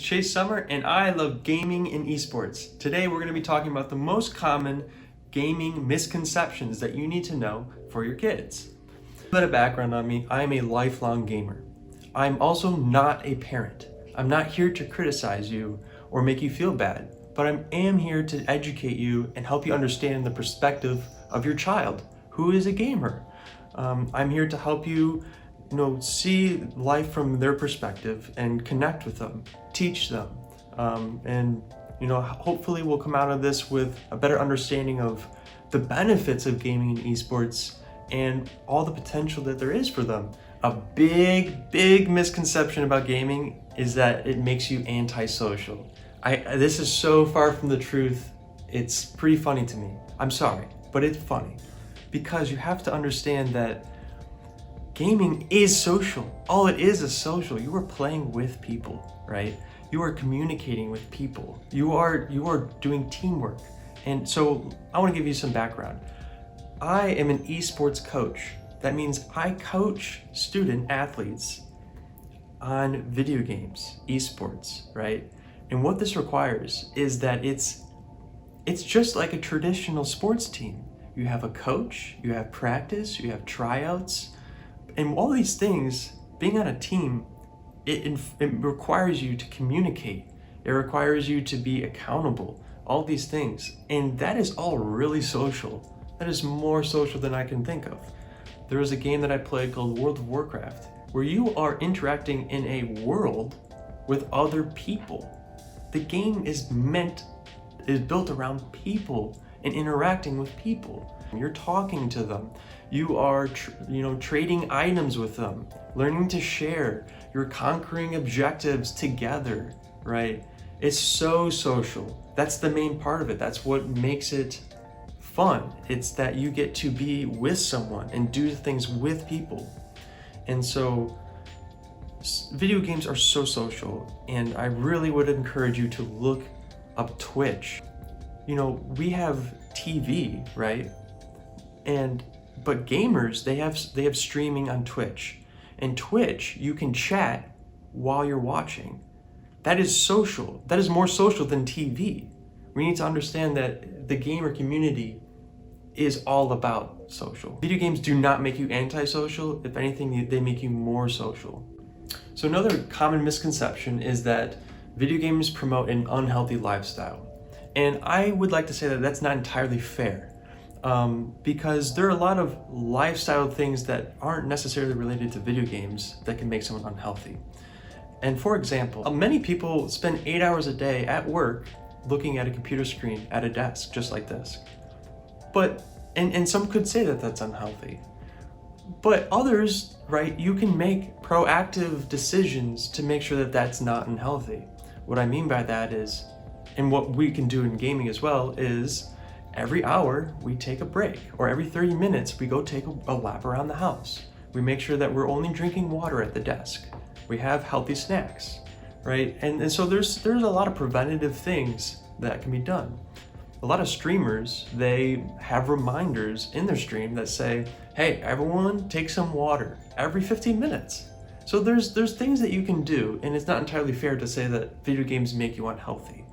Chase Sommer, and I love gaming and esports. Today we're going to be talking about the most common gaming misconceptions that you need to know for your kids. A bit of background on me: I am a lifelong gamer. I'm also not a parent. I'm not here to criticize you or make you feel bad, but I am here to educate you and help you understand the perspective of your child who is a gamer. I'm here to help you see life from their perspective and connect with them, teach them, and hopefully we'll come out of this with a better understanding of the benefits of gaming and esports and all the potential that there is for them. A big misconception about gaming is that it makes you antisocial. This is so far from the truth. It's pretty funny to me. I'm sorry, but it's funny because you have to understand that gaming is social. All it is social. You are playing with people, right? You are communicating with people. You are doing teamwork. And so I want to give you some background. I am an esports coach. That means I coach student athletes on video games, esports, right? And what this requires is that it's just like a traditional sports team. You have a coach, you have practice, you have tryouts, and all these things, being on a team, it requires you to communicate. It requires you to be accountable, all these things. And that is all really social. That is more social than I can think of. There was a game that I played called World of Warcraft, where you are interacting in a world with other people. The game is built around people and interacting with people. You're talking to them. You are, trading items with them, learning to share. You're conquering objectives together, right? It's so social. That's the main part of it. That's what makes it fun. It's that you get to be with someone and do things with people. And so video games are so social, and I really would encourage you to look up Twitch. We have TV, right? But gamers, they have streaming on Twitch. And Twitch, you can chat while you're watching. That is social. That is more social than TV. We need to understand that the gamer community is all about social. Video games do not make you antisocial. If anything, they make you more social. So another common misconception is that video games promote an unhealthy lifestyle. And I would like to say that that's not entirely fair. Because there are a lot of lifestyle things that aren't necessarily related to video games that can make someone unhealthy. And for example, many people spend 8 hours a day at work looking at a computer screen at a desk just like this. But, and some could say that that's unhealthy. But others, right, you can make proactive decisions to make sure that that's not unhealthy. What I mean by that is, and what we can do in gaming as well, is every hour we take a break, or every 30 minutes we go take a lap around the house. We make sure that we're only drinking water at the desk. We have healthy snacks, right? And so there's a lot of preventative things that can be done. A lot of streamers, they have reminders in their stream that say, hey, everyone take some water every 15 minutes. So there's things that you can do, and it's not entirely fair to say that video games make you unhealthy.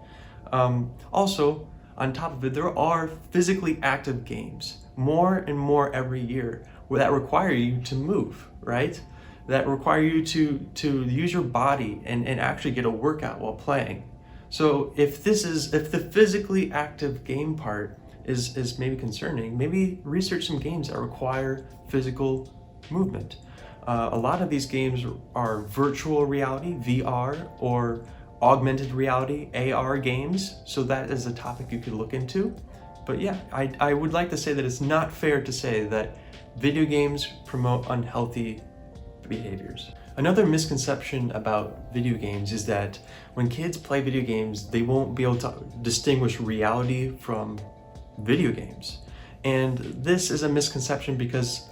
Also, on top of it, there are physically active games, more and more every year, that require you to move, right? That require you to use your body and actually get a workout while playing. So if the physically active game part is maybe concerning, maybe research some games that require physical movement. A lot of these games are virtual reality, VR, or augmented reality, AR games, so that is a topic you could look into. But yeah, I would like to say that it's not fair to say that video games promote unhealthy behaviors. Another misconception about video games is that when kids play video games, they won't be able to distinguish reality from video games. And this is a misconception because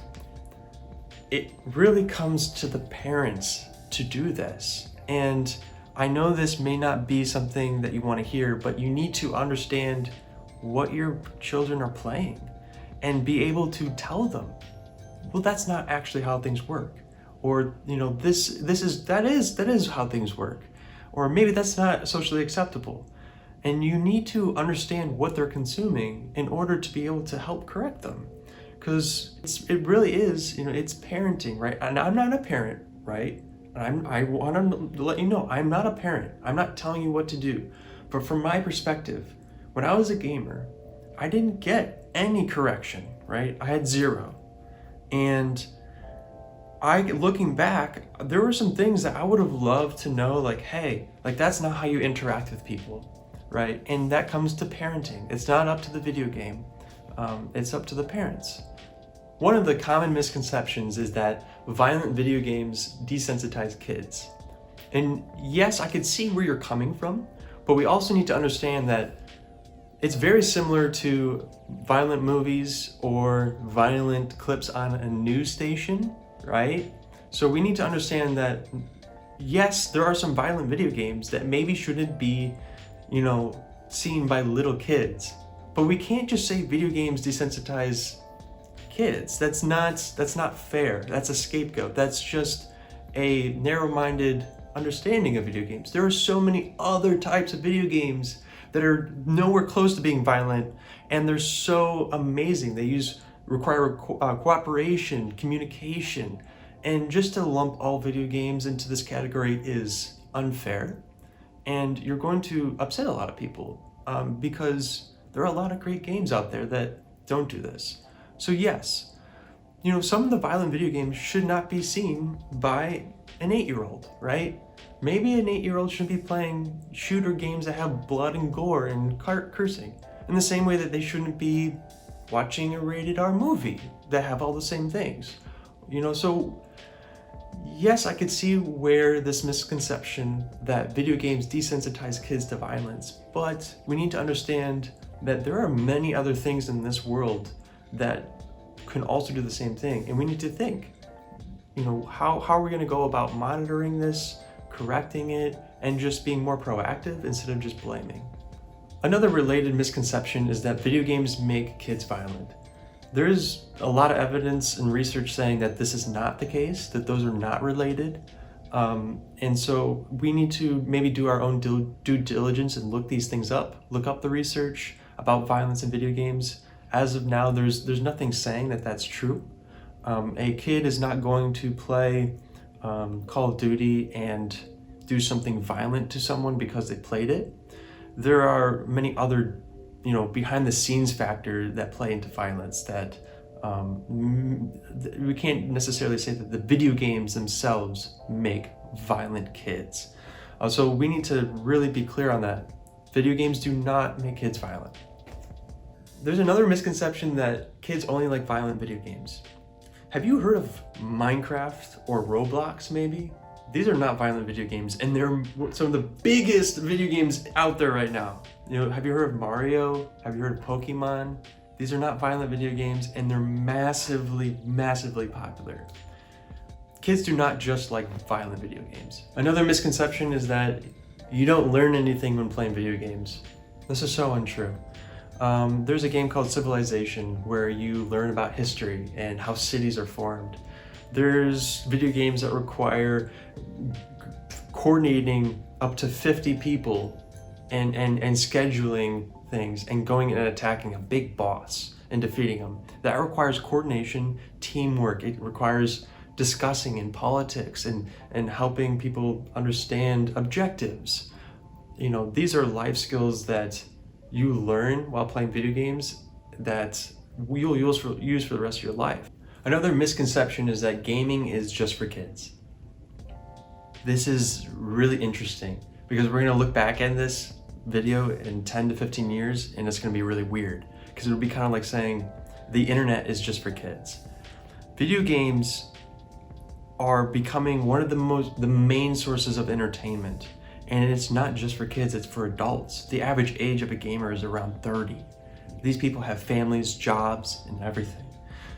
it really comes to the parents to do this. And I know this may not be something that you want to hear, but you need to understand what your children are playing and be able to tell them, well, that's not actually how things work. Or, that is how things work. or maybe that's not socially acceptable. And you need to understand what they're consuming in order to be able to help correct them. Because it really is, it's parenting, right? And I'm not a parent, right? I want to let you know, I'm not a parent. I'm not telling you what to do. But from my perspective, when I was a gamer, I didn't get any correction, right? I had zero. And looking back, there were some things that I would have loved to know, like, hey, like that's not how you interact with people, right? And that comes to parenting. It's not up to the video game. It's up to the parents. One of the common misconceptions is that violent video games desensitize kids. And yes, I could see where you're coming from, but we also need to understand that it's very similar to violent movies or violent clips on a news station, right? So we need to understand that, yes, there are some violent video games that maybe shouldn't be, seen by little kids. But we can't just say video games desensitize kids. That's not fair. That's a scapegoat. That's just a narrow-minded understanding of video games. There are so many other types of video games that are nowhere close to being violent, and they're so amazing. They require cooperation, communication, and just to lump all video games into this category is unfair, and you're going to upset a lot of people because there are a lot of great games out there that don't do this. So yes, some of the violent video games should not be seen by an 8-year-old, right? Maybe an 8-year-old shouldn't be playing shooter games that have blood and gore and cursing, in the same way that they shouldn't be watching a rated R movie that have all the same things. So yes, I could see where this misconception that video games desensitize kids to violence, but we need to understand that there are many other things in this world that can also do the same thing, and we need to think, how are we going to go about monitoring this, correcting it, and just being more proactive instead of just blaming. Another related misconception is that video games make kids violent. There is a lot of evidence and research saying that this is not the case, that those are not related. And so we need to maybe do our own due diligence and look these things up, look up the research about violence in video games. As of now, there's nothing saying that that's true. A kid is not going to play Call of Duty and do something violent to someone because they played it. There are many other, behind the scenes factors that play into violence that we can't necessarily say that the video games themselves make violent kids. So we need to really be clear on that. Video games do not make kids violent. There's another misconception that kids only like violent video games. Have you heard of Minecraft or Roblox maybe? These are not violent video games, and they're some of the biggest video games out there right now. Have you heard of Mario? Have you heard of Pokemon? These are not violent video games, and they're massively, massively popular. Kids do not just like violent video games. Another misconception is that you don't learn anything when playing video games. This is so untrue. There's a game called Civilization where you learn about history and how cities are formed. There's video games that require coordinating up to 50 people and scheduling things and going and attacking a big boss and defeating them. That requires coordination, teamwork. It requires discussing in politics and helping people understand objectives. These are life skills that you learn while playing video games that you'll use for the rest of your life. Another misconception is that gaming is just for kids. This is really interesting because we're gonna look back at this video in 10 to 15 years and it's gonna be really weird because it'll be kind of like saying the internet is just for kids. Video games are becoming one of the main sources of entertainment, and it's not just for kids, it's for adults. The average age of a gamer is around 30. These people have families, jobs, and everything.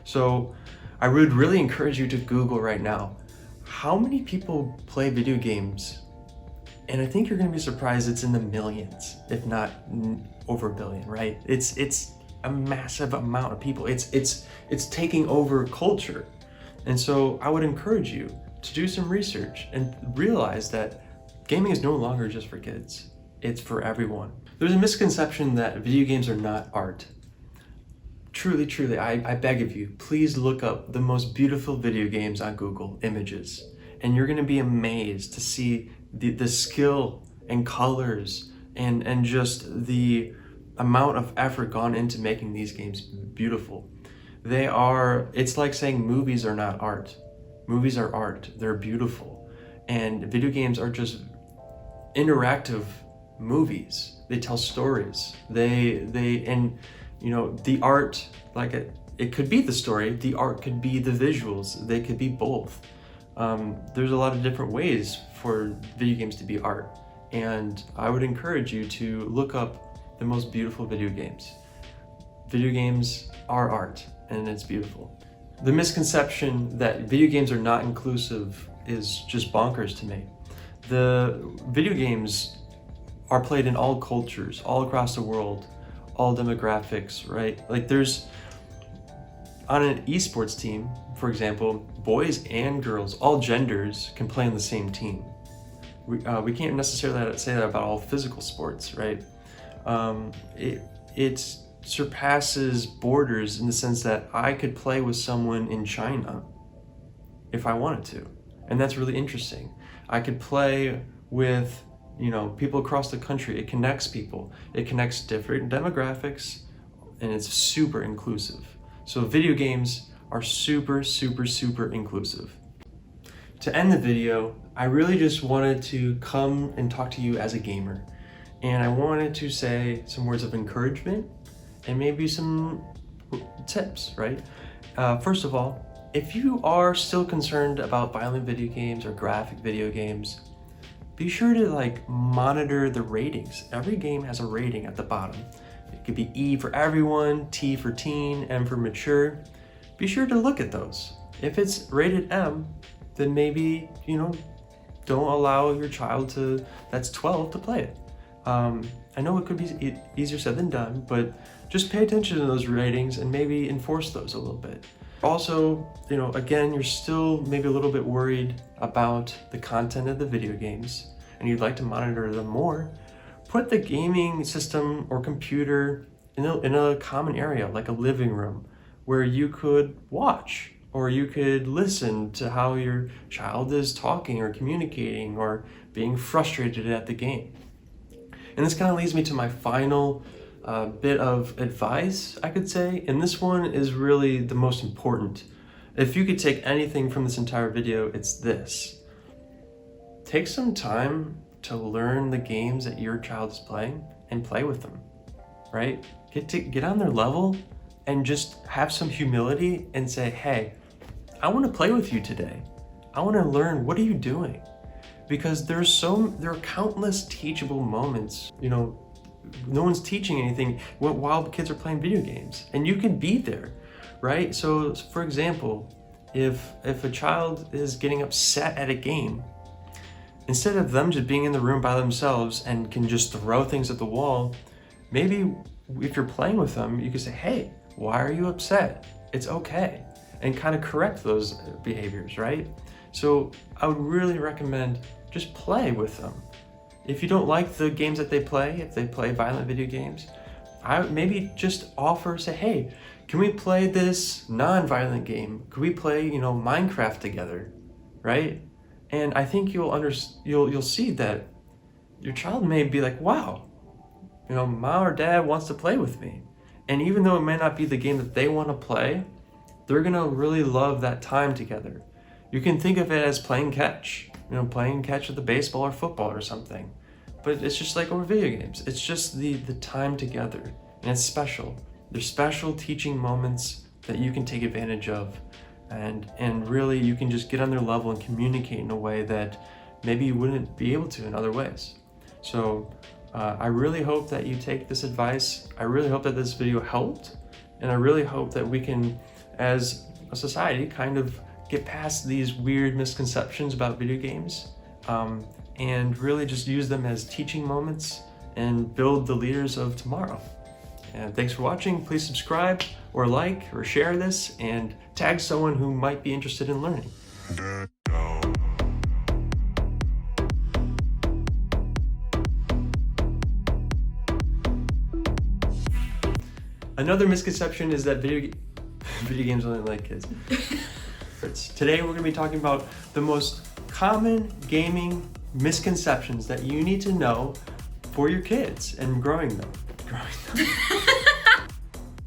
So I would really encourage you to Google right now, how many people play video games? And I think you're gonna be surprised it's in the millions, if not over a billion, right? It's a massive amount of people. It's taking over culture. And so I would encourage you to do some research and realize that Gaming is no longer just for kids. It's for everyone. There's a misconception that video games are not art. Truly, I beg of you, please look up the most beautiful video games on Google Images. And you're gonna be amazed to see the skill and colors and just the amount of effort gone into making these games beautiful. It's like saying movies are not art. Movies are art, they're beautiful. And video games are just interactive movies. They tell stories. And you know, the art, like it could be the story, the art could be the visuals, they could be both. There's a lot of different ways for video games to be art. And I would encourage you to look up the most beautiful video games. Video games are art, and it's beautiful. The misconception that video games are not inclusive is just bonkers to me. The video games are played in all cultures, all across the world, all demographics, right? Like on an esports team, for example, boys and girls, all genders can play on the same team. We can't necessarily say that about all physical sports, right? It surpasses borders in the sense that I could play with someone in China if I wanted to. And that's really interesting. I could play with, you know, people across the country. It connects people. It connects different demographics, and it's super inclusive. So video games are super inclusive. To end the video, I really just wanted to come and talk to you as a gamer. And I wanted to say some words of encouragement and maybe some tips, right? First of all, if you are still concerned about violent video games or graphic video games, be sure to monitor the ratings. Every game has a rating at the bottom. It could be E for everyone, T for teen, M for mature. Be sure to look at those. If it's rated M, then maybe, don't allow your child that's 12 to play it. I know it could be easier said than done, but just pay attention to those ratings and maybe enforce those a little bit. Also, again, you're still maybe a little bit worried about the content of the video games and you'd like to monitor them more. Put the gaming system or computer in a common area, like a living room, where you could watch or you could listen to how your child is talking or communicating or being frustrated at the game. And this kind of leads me to my final bit of advice, I could say, and this one is really the most important. If you could take anything from this entire video, it's this. Take some time to learn the games that your child is playing and play with them, right? Get on their level and just have some humility and say, hey, I want to play with you today. I want to learn, what are you doing? Because there are countless teachable moments, no one's teaching anything while kids are playing video games, and you can be there, right? So for example, if a child is getting upset at a game, instead of them just being in the room by themselves and can just throw things at the wall, maybe if you're playing with them, you can say, hey, why are you upset? It's okay, and kind of correct those behaviors, right? So I would really recommend just play with them. If you don't like the games that they play, if they play violent video games, I would maybe just say, hey, can we play this non-violent game? Could we play, Minecraft together, right? And I think you'll see that your child may be like, wow, mom or dad wants to play with me. And even though it may not be the game that they want to play, they're gonna really love that time together. You can think of it as playing catch, playing catch with the baseball or football or something. But it's just like over video games. It's just the time together, and it's special. There's special teaching moments that you can take advantage of, and really you can just get on their level and communicate in a way that maybe you wouldn't be able to in other ways. So I really hope that you take this advice. I really hope that this video helped, and I really hope that we can, as a society, kind of get past these weird misconceptions about video games, and really just use them as teaching moments and build the leaders of tomorrow. And thanks for watching. Please subscribe or like or share this and tag someone who might be interested in learning. Another misconception is that video games only like kids. Today we're going to be talking about the most common gaming misconceptions that you need to know for your kids and growing them.